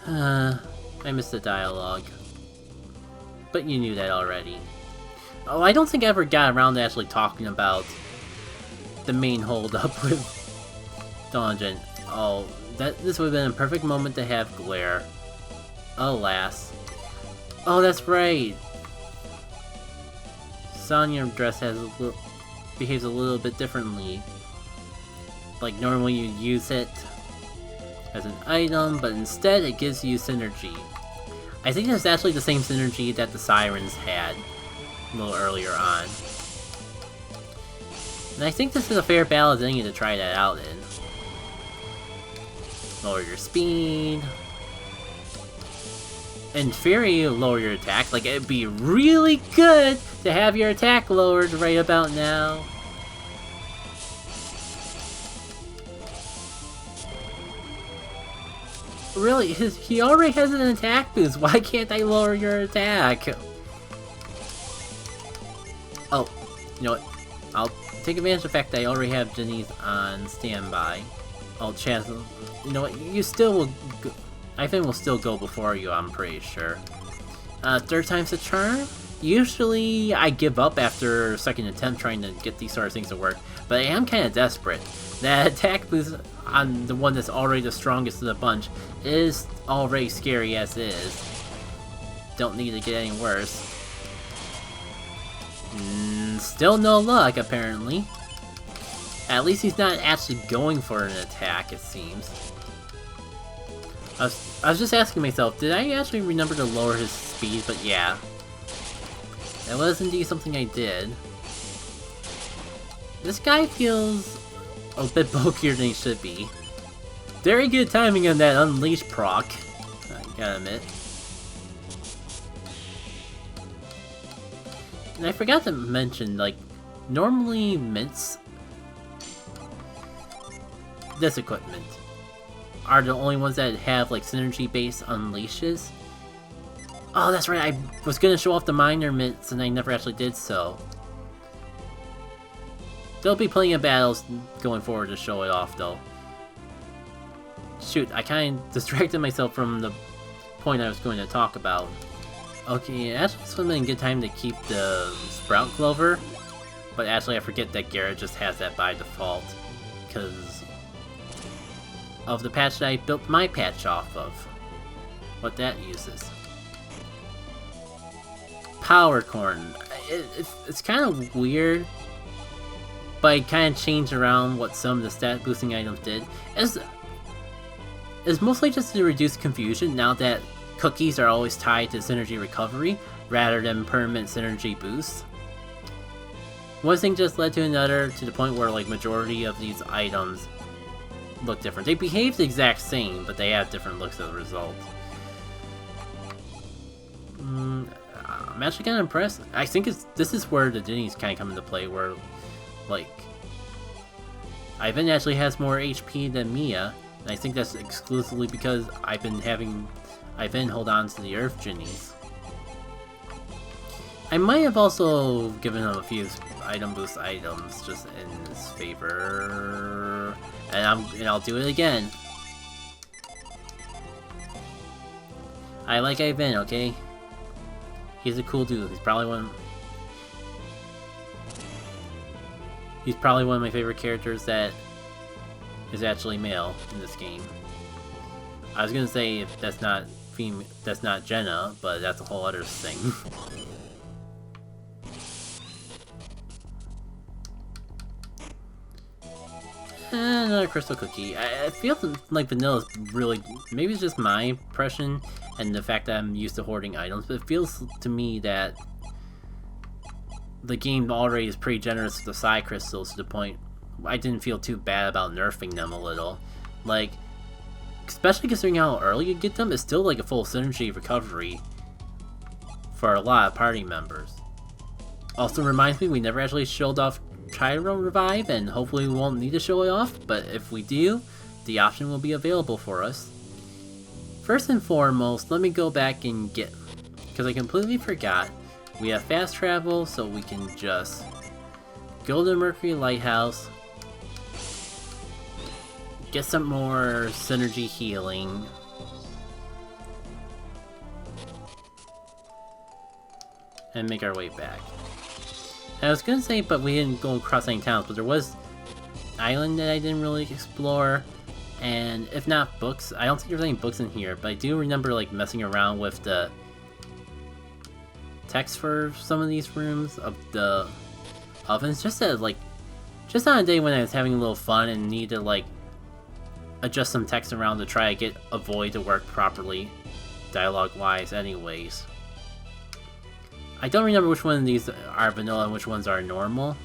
I missed the dialogue. But you knew that already. Oh, I don't think I ever got around to actually talking about the main hold-up with Dawn of Djinn. Oh, this would have been a perfect moment to have Glare. Alas. Oh, that's right! Sonya's dress behaves a little bit differently. Like, normally you use it as an item, but instead it gives you synergy. I think it's actually the same synergy that the Sirens had a little earlier on. And I think this is a fair balance I need to try that out in. Lower your speed. In theory, you lower your attack. Like, it'd be really good to have your attack lowered right about now. Really, he already has an attack boost. Why can't I lower your attack? Oh, you know what? I'll take advantage of the fact that I already have Jenny's on standby. Oh, chance. You know what? You still will. I think we'll still go before you. I'm pretty sure. Third time's a charm. Usually, I give up after second attempt trying to get these sort of things to work, but I am kind of desperate. That attack boost on the one that's already the strongest of the bunch is already scary as is. Don't need to get any worse. Still no luck, apparently. At least he's not actually going for an attack, it seems. I was just asking myself, did I actually remember to lower his speed? But yeah. That was indeed something I did. This guy feels a bit bulkier than he should be. Very good timing on that Unleash proc, I gotta admit. And I forgot to mention, like, normally mints, this equipment, are the only ones that have, like, synergy-based unleashes. Oh, that's right, I was gonna show off the minor mints and I never actually did so. There'll be plenty of battles going forward to show it off, though. Shoot, I kinda distracted myself from the point I was going to talk about. Okay, actually this would have been a good time to keep the Sprout Clover, but actually I forget that Garrett just has that by default, because of the patch that I built my patch off of. What that uses. Power Corn. It's kind of weird, but I kind of changed around what some of the stat boosting items did. It's mostly just to reduce confusion now that cookies are always tied to synergy recovery rather than permanent synergy boosts. One thing just led to another to the point where like majority of these items look different. They behave the exact same, but they have different looks as a result. I'm actually kind of impressed. I think this is where the Djinni's kind of come into play, where like Ivan actually has more HP than Mia, and I think that's exclusively because I've been having Ivan hold on to the Earth Djinnis. I might have also given him a few item boost items just in his favor, and I'll do it again. I like Ivan, okay? He's a cool dude. He's probably one of my favorite characters that is actually male in this game. I was gonna say if that's not Jenna, but that's a whole other thing. Another crystal cookie. I feel like vanilla is really, maybe it's just my impression and the fact that I'm used to hoarding items, but it feels to me that the game already is pretty generous with the side crystals to the point I didn't feel too bad about nerfing them a little. Like, especially considering how early you get them, it's still like a full synergy recovery for a lot of party members. Also reminds me we never actually showed off Chiron Revive, and hopefully we won't need to show it off, but if we do, the option will be available for us. First and foremost, let me go back and get, because I completely forgot, we have fast travel, so we can just go to the Mercury Lighthouse, get some more synergy healing, and make our way back. And I was gonna say, but we didn't go across any towns, but there was island that I didn't really explore, and if not books, I don't think there's any books in here, but I do remember like messing around with the text for some of these rooms of the ovens, just on a day when I was having a little fun and need to like adjust some text around to try to get a void to work properly, dialogue-wise anyways. I don't remember which one of these are vanilla and which ones are normal.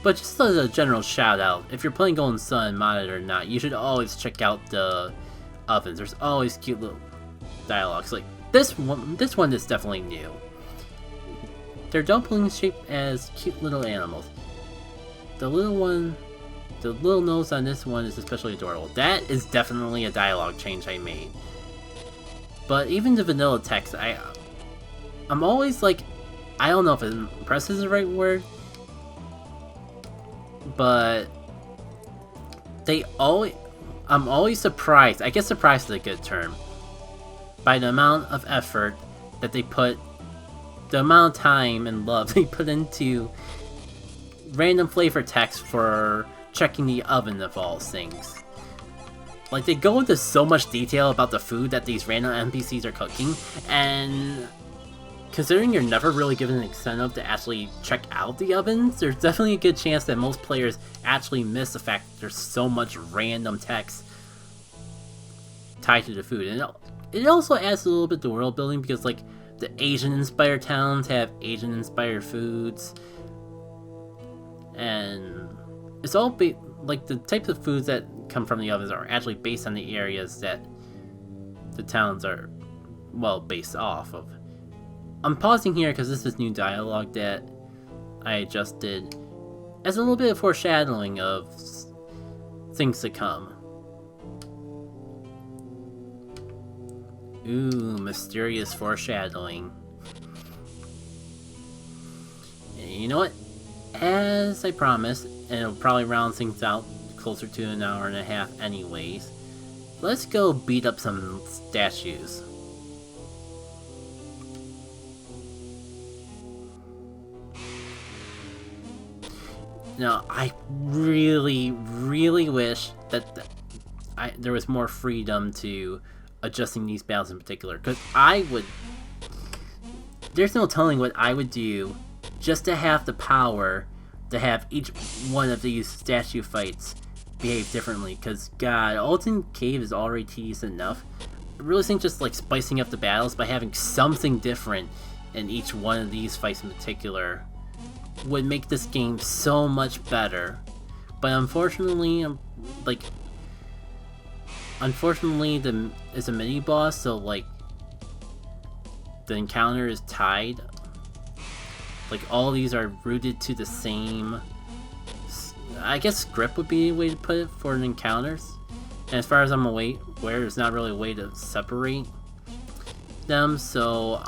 But just as a general shout out, if you're playing Golden Sun, modded or not, you should always check out the ovens. There's always cute little dialogues. Like this one is definitely new. They're dumplings shaped as cute little animals. The little nose on this one is especially adorable. That is definitely a dialogue change I made. But even the vanilla text, I'm always like, I don't know if impressed is the right word, but I'm always surprised, I guess surprised is a good term, by the amount of effort that they put, the amount of time and love they put into random flavor text for checking the oven of all things. Like, they go into so much detail about the food that these random NPCs are cooking, and considering you're never really given an incentive to actually check out the ovens, there's definitely a good chance that most players actually miss the fact that there's so much random text tied to the food. And it also adds a little bit to world building because, like, the Asian-inspired towns have Asian-inspired foods, and it's all like the types of foods that come from the ovens are actually based on the areas that the towns are, well, based off of. I'm pausing here because this is new dialogue that I adjusted as a little bit of foreshadowing of things to come. Ooh, mysterious foreshadowing. You know what? As I promised, and it'll probably round things out closer to an hour and a half anyways, let's go beat up some statues. Now, I really, really wish that there was more freedom to adjusting these battles in particular, because there's no telling what I would do just to have the power to have each one of these statue fights behave differently, because god, Alton Cave is already tedious enough. I really think just like spicing up the battles by having something different in each one of these fights in particular would make this game so much better. But unfortunately, it's a mini boss, so like the encounter is tied. Like all these are rooted to the same, I guess script would be a way to put it for an encounters. And as far as I'm aware, there's not really a way to separate them, so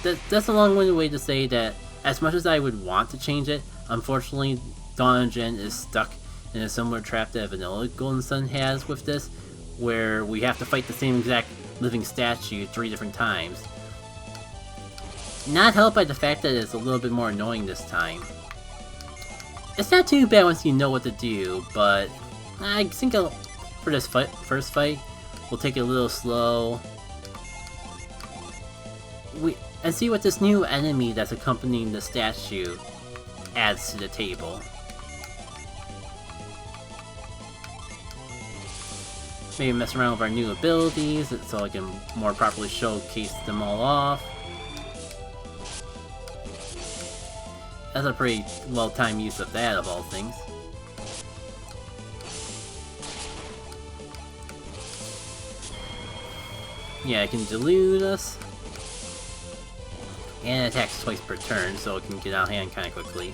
that's a long-winded way to say that as much as I would want to change it, unfortunately Dawn of Djinn is stuck in a similar trap that Vanilla Golden Sun has with this, where we have to fight the same exact living statue 3 different times. Not helped by the fact that it's a little bit more annoying this time. It's not too bad once you know what to do, but I think for this first fight, we'll take it a little slow. And see what this new enemy that's accompanying the statue adds to the table. Maybe mess around with our new abilities so I can more properly showcase them all off. That's a pretty well-timed use of that, of all things. Yeah, it can delude us. And it attacks twice per turn, so it can get out of hand kind of quickly.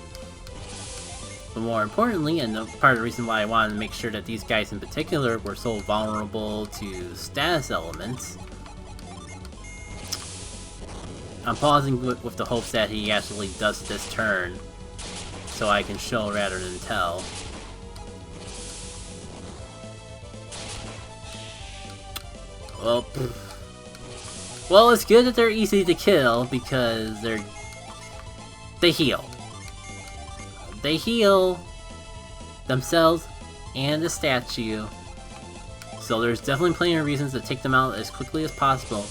But more importantly, and part of the reason why I wanted to make sure that these guys in particular were so vulnerable to status elements, I'm pausing with the hopes that he actually does this turn, so I can show rather than tell. Well, it's good that they're easy to kill because they heal. They heal themselves and the statue. So there's definitely plenty of reasons to take them out as quickly as possible.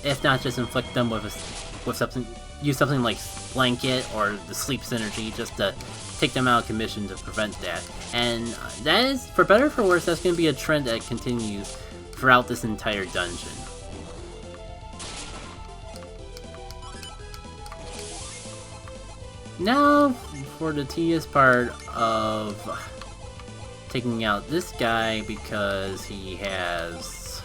If not, just inflict them with something. Use something like Blanket or the Sleep Synergy just to take them out of commission to prevent that. And that is, for better or for worse, that's going to be a trend that continues throughout this entire dungeon. Now, for the tedious part of taking out this guy because he has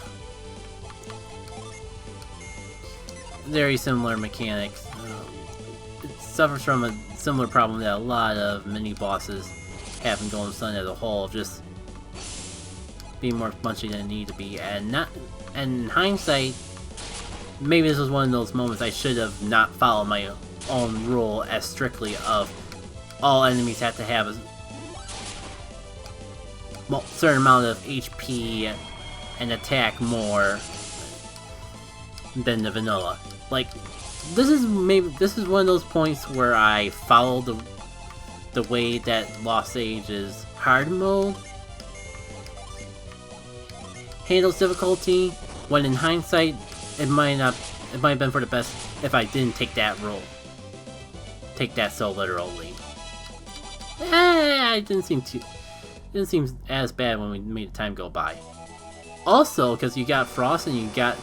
very similar mechanics. It suffers from a similar problem that a lot of mini-bosses have in Golden Sun as a whole, of just being more punchy than it need to be, and in hindsight, maybe this was one of those moments I should have not followed my own rule as strictly of all enemies have to have a certain amount of HP and attack more than the vanilla. Like, this is one of those points where I follow the way that Lost Age's hard mode handles difficulty, when in hindsight it might have been for the best if I didn't take that role. Take that so literally. It didn't seem as bad when we made the time go by. Also, because you got Frost and you got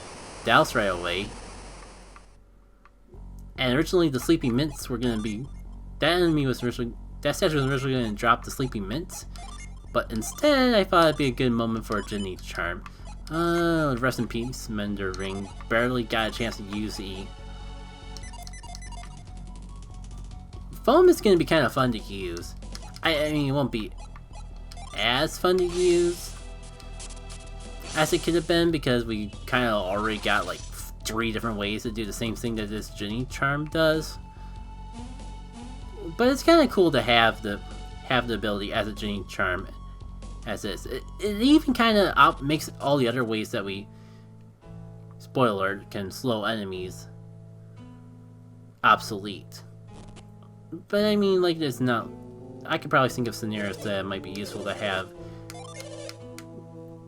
Douse right away. And originally the Sleepy Mints were gonna be... That statue was originally gonna drop the Sleepy Mints. But instead, I thought it'd be a good moment for a Djinn charm. Rest in peace, Mender Ring. Barely got a chance to use E. Foam is gonna be kind of fun to use. I mean, it won't be as fun to use as it could have been because we kind of already got like 3 different ways to do the same thing that this Djinn charm does. But it's kind of cool to have the ability as a Djinn charm as is. It even kind of makes all the other ways that we, spoiler alert, can slow enemies obsolete. But I mean, like, it's not... I could probably think of scenarios that might be useful to have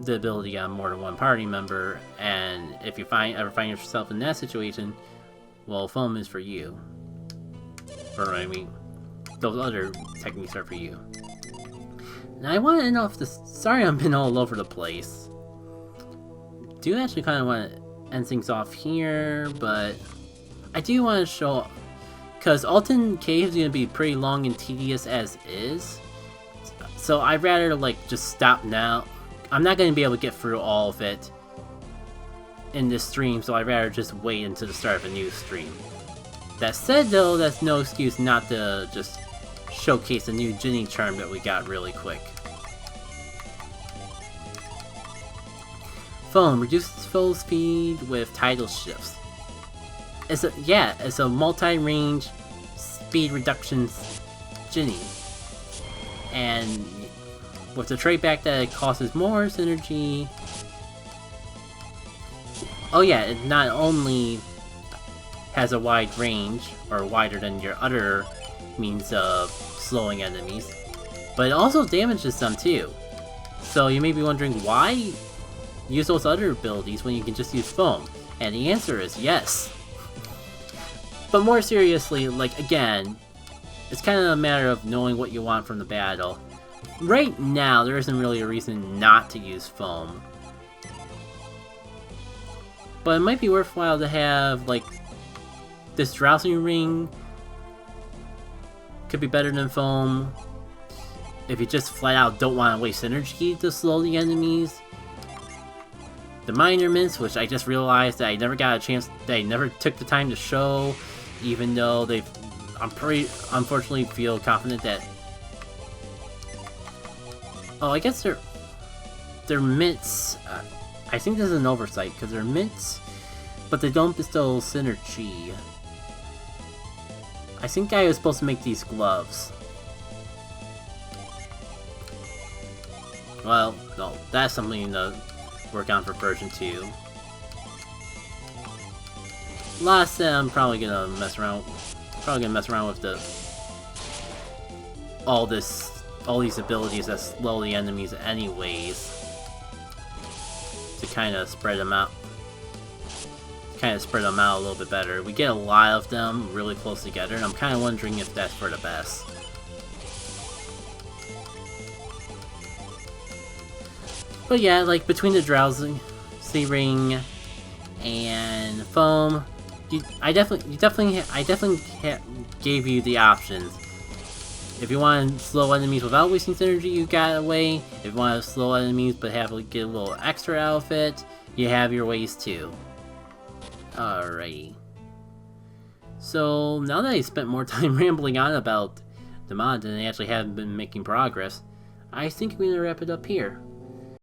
the ability on more than one party member, and if you ever find yourself in that situation, well, foam is for you. Or, I mean, those other techniques are for you. Now, I want to know if this... Sorry I've been all over the place. Do actually kind of want to end things off here, but I do want to show... Because Alton Cave is going to be pretty long and tedious as is. So I'd rather, like, just stop now. I'm not going to be able to get through all of it in this stream, so I'd rather just wait until the start of a new stream. That said, though, that's no excuse not to just showcase the new Djinn charm that we got really quick. Foam reduces foe speed with tidal shifts. It's a multi-range speed reduction Djinn. And with the trait back that it causes more synergy. Oh yeah, it not only has a wide range, or wider than your other means of slowing enemies, but it also damages them too. So you may be wondering, why use those other abilities when you can just use foam? And the answer is yes. But more seriously, like, again, it's kind of a matter of knowing what you want from the battle. Right now, there isn't really a reason not to use foam. But it might be worthwhile to have, like, this Drowsing Ring could be better than foam if you just flat out don't want to waste energy to slow the enemies. The Minor Mints, which I just realized that I never got a chance, that I never took the time to show, even though I'm pretty, unfortunately feel confident that... Oh, I guess they're mints. I think this is an oversight, because they're mints, but they don't bestow synergy. I think I was supposed to make these gloves. Well, no, that's something to work on for version 2. last set I'm probably gonna mess around. With all these abilities that slow the enemies anyways, to kind of spread them out. A little bit better. We get a lot of them really close together, and I'm kind of wondering if that's for the best. But yeah, like between the drowsy ring and foam, I definitely gave you the options. If you want to slow enemies without wasting synergy, you got a way. If you want to slow enemies but get a little extra outfit, you have your ways too. Alrighty. So now that I spent more time rambling on about the mod than I actually have been making progress, I think I'm gonna wrap it up here.